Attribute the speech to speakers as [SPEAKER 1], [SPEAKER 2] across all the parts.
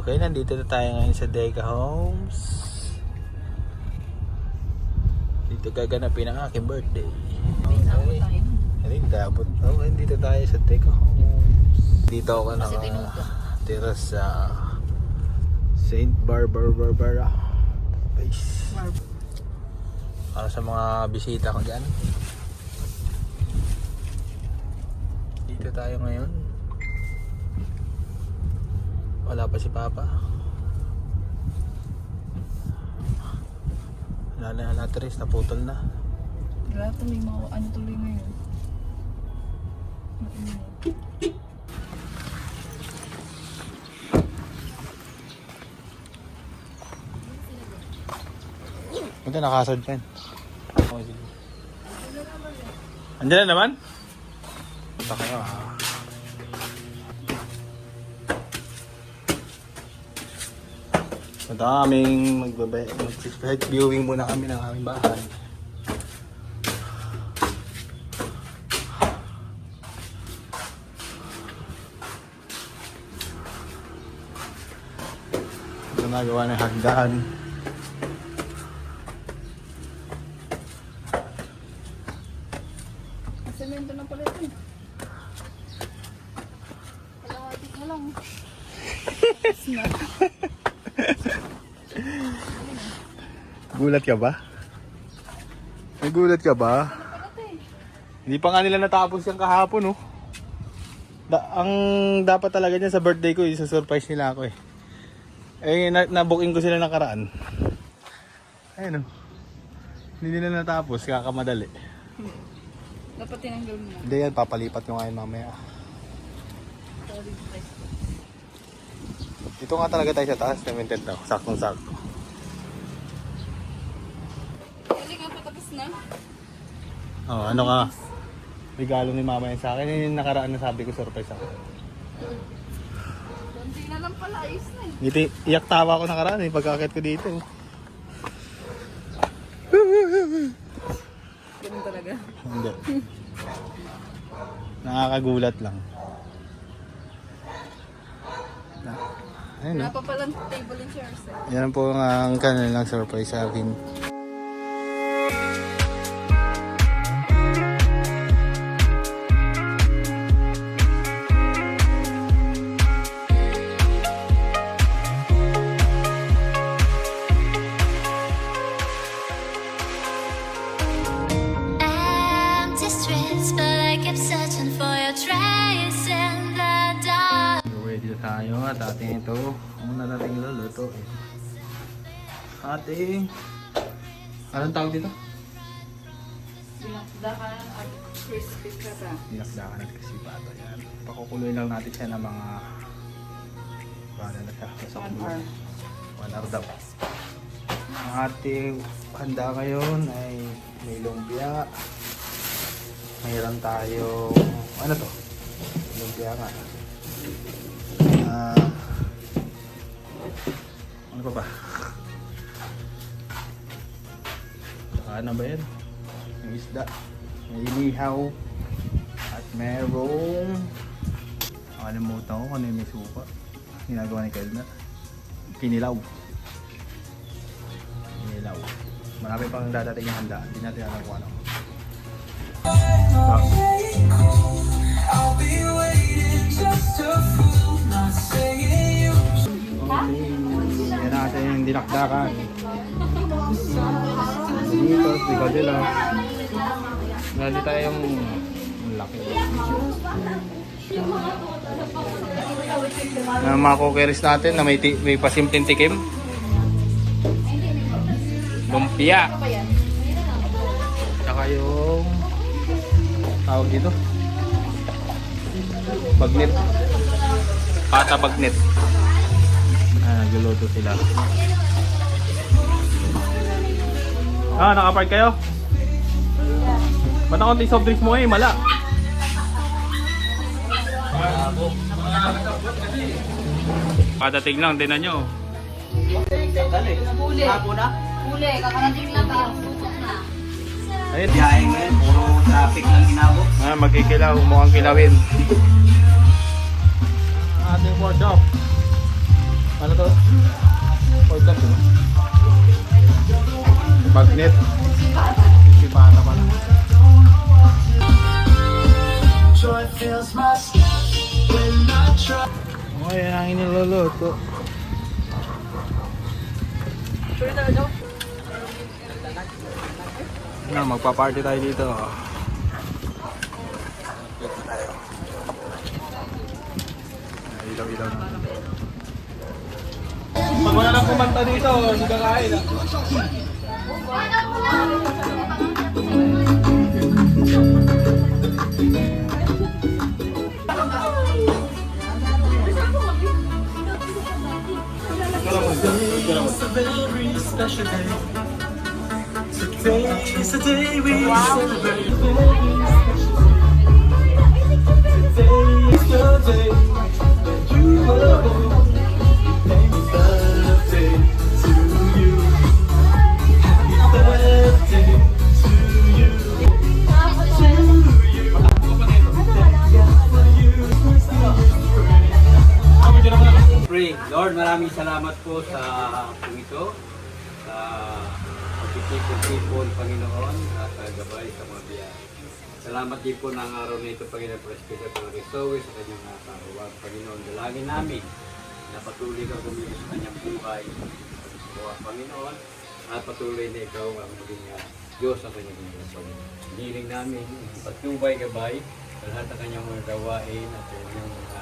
[SPEAKER 1] Okay, nandito na tayo ngayon sa Deca Homes. Dito gaganapin ang aking birthday. Okay. Hindi dapat. Okay, dito tayo sa Deca Homes. Dito ako nakatira sa St. Barbara Base. Para sa mga bisita ko dyan. Dito tayo ngayon. Wala pa si Papa. Wala na natris, naputol na.
[SPEAKER 2] Wala tuloy mga ano tuloy ngayon.
[SPEAKER 1] Ito nakasad pa yun. Andiyan na naman? Punta kayo Madaming mag-head viewing muna kami ng aming bahay. Ito nagawa ng hagdan.
[SPEAKER 2] Semento na pala ito. Kalahati mo lang.
[SPEAKER 1] Gulat ka ba? Nagulat ka ba? Hindi pa nga nila natapos yung kahapon, oh. Ang dapat talaga niya sa birthday ko, isa-surprise nila ako eh. Eh, nabooking ko sila nakaraan. Ayun, oh. Hindi nila natapos, kakamadali.
[SPEAKER 2] Dapat tinanggal mo na.
[SPEAKER 1] Hindi yan, papalipat ko ngayon mamaya. Dito nga talaga tayo sa taas, cemented daw, saktong-sakto.
[SPEAKER 2] Hindi nga patapos na.
[SPEAKER 1] Oh, ano ka? Regalo ni mama yan sa akin. Yung nakaraan na sabi ko, surprise ako.
[SPEAKER 2] Kunti na lang pala, ayos na eh.
[SPEAKER 1] Dito, iyak tawa ko nakaraan eh, pagkakit ko dito.
[SPEAKER 2] Ganun talaga.
[SPEAKER 1] Hindi. Nakakagulat lang. Ayun,
[SPEAKER 2] Wala
[SPEAKER 1] no?
[SPEAKER 2] pa palang table and chairs eh.
[SPEAKER 1] Yan po ang kanilang surprise sa akin.
[SPEAKER 3] Empty streets, but I kept searching for your trace in the dark.
[SPEAKER 1] Ready na tayo at ating ito. Muna natin iluluto eh. Ating... Anong tawag dito?
[SPEAKER 2] Dinakdakan at crispy kata.
[SPEAKER 1] Dinakdakan at kasi pato yan. Pakukuloy lang natin siya ng mga... Paano na siya?
[SPEAKER 2] 1 hour.
[SPEAKER 1] 1 hour daw. Ang ating handa ngayon ay may lumpia. Mayroon tayong... Ano to? Lumpia nga. Ano pa ba? Ano ba yan? May isda. May inihaw. At merong... Nakalimutan ko kung ano yung may suka. Ginagawa ni Kelner. Kinilaw. Kinilaw. Marami pang dadating yung handa. Hindi natin alam kung ano.
[SPEAKER 4] I'll be waiting just a fool, not saying you.
[SPEAKER 1] Yan natin yung dinakdakan. Dito, bigadila. Lali tayong laki. Mga cookeries natin na may pasimpleng tikim. Lumpia. Tsaka yung tawag dito. Bagnet. Pata bagnet. Nagluluto sila. Nakapark kayo? Ba't ang konti soft drinks mo eh? Mala. Padating lang, tinan nyo.
[SPEAKER 2] Huli. Huli, kakarating lang ba?
[SPEAKER 1] Ayun.
[SPEAKER 5] Biyahe ngayon, puro traffic lang ginabot.
[SPEAKER 1] Magkikilaw, mukhang kilawin. Ating workshop. Ano to? Net. Si Pata pala.
[SPEAKER 4] Joy fills my step when I try.
[SPEAKER 1] Oh, yan ang iniluluto. Na, magpa-party tayo dito. Ilaw-ilaw na. Pag wala nang kumanta dito, hindi ka kain.
[SPEAKER 4] It's a very special day. Today is the day we celebrate. Today is the day that you were born. Happy birthday to you. Happy birthday to you. To you.
[SPEAKER 5] Pray, Lord, maraming salamat po sa ito, sa pagtitipon-tipon, Panginoon, at sa gabay sa mga biyaya. Salamat din po ng araw na ito, Panginoon, Presbyter Panginoon, sa kanyang karuwag, Panginoon. Dalangin namin na patuloy kang gumilos sa kanyang buhay, Panginoon, at patuloy na ikaw ang maging Diyos sa kanyang buhay. Hiling namin, patnubay gabay, sa lahat ng kanyang mga gawain at kanyang mga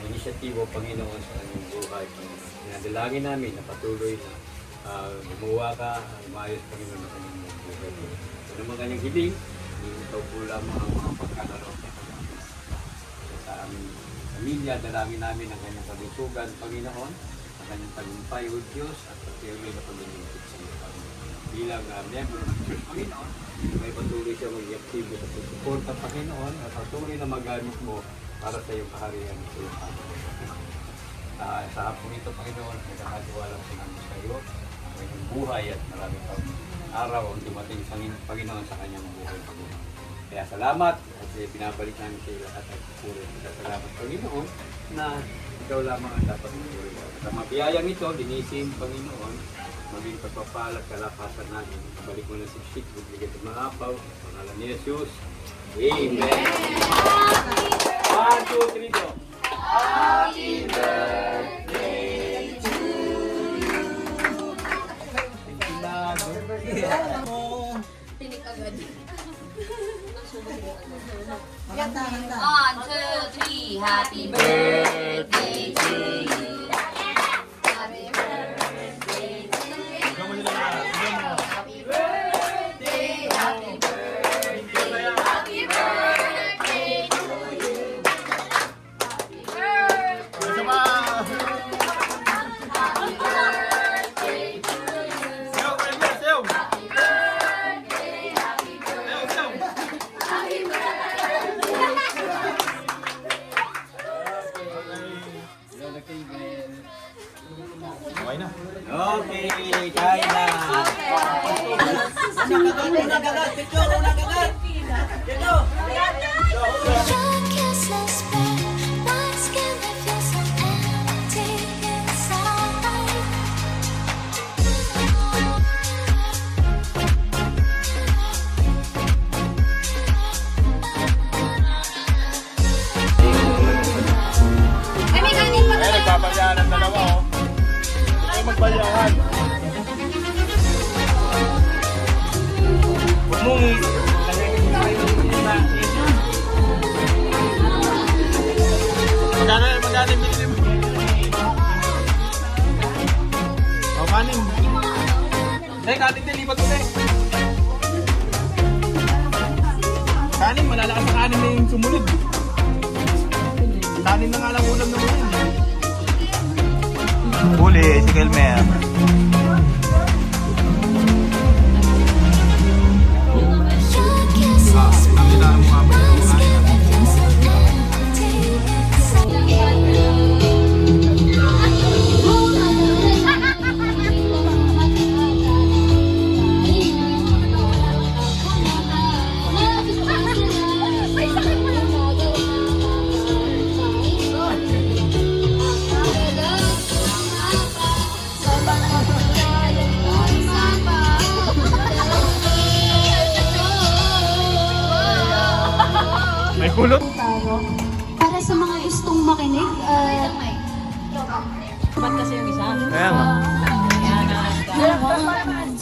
[SPEAKER 5] inisyatibo, Panginoon, sa kanyang buhay. Dalangin namin na patuloy na gumawa ka, umayos, Panginoon, sa kanyang buhay. Ano mga kanyang hiling, ikaw po lamang ang mga pagkakaroon sa aming pamilya. Dalangin namin ang kanyang kalusugan, Panginoon, ang kanyang tagumpay, O Diyos, at patuloy na paglilingkod sa iyo, Panginoon. Bilang miyembro ng Diyos, Panginoon, may patuloy siya mag-iaktibo sa pagsuporta, Panginoon, at patuloy na magamit mo para sa iyong kaharian sa iyong Panginoon. Sa hapon ito, Panginoon, nagkakatiwala sa namin sa iyo, ang kanyang buhay at marami pang araw ang dumating sa Panginoon sa kanyang buhay, Panginoon. Kaya salamat at pinabalik namin sa iyo lahat at puro. Salamat, Panginoon, na ikaw lamang ang dapat magpuri. Sa mabiyayang ito, dinisim, Panginoon, maging pagpapalat, kalakasan namin. Balik mo na si Shik, bigyan ng mga apaw, pangalan ni Jesus. Amen! 1, 2, 3, go! Happy birthday to you!
[SPEAKER 2] Tinik agad.
[SPEAKER 3] 1, 2, 3, happy birthday to you. Happy birthday to you. Happy birthday, happy birthday, happy birthday to you. Happy birthday, happy birthday to you. Happy birthday, happy birthday, happy
[SPEAKER 1] Okay na.
[SPEAKER 5] Okay, kain na!
[SPEAKER 3] Your kisses spread my skin, I feel so empty inside.
[SPEAKER 2] Ay, may kanin pa
[SPEAKER 1] Ay, nagbabalyahan ng dalawa, oh. Ito yung magbalyahan. Huwag mong magkano yung binili mo? O, kanin. Hindi, kanin din, lipat mo, kanin, malalakas sa kanin na yung sumunod. Kanin na nga lang ulam naman yun. Huli, si Kelmer.
[SPEAKER 3] Your kisses spread my skin, I feel so empty inside.
[SPEAKER 1] kulot.
[SPEAKER 3] tayo. Para sa mga gustong makinig,
[SPEAKER 2] Ba't kasi yung isa?
[SPEAKER 1] Kaya nga.
[SPEAKER 2] Yan.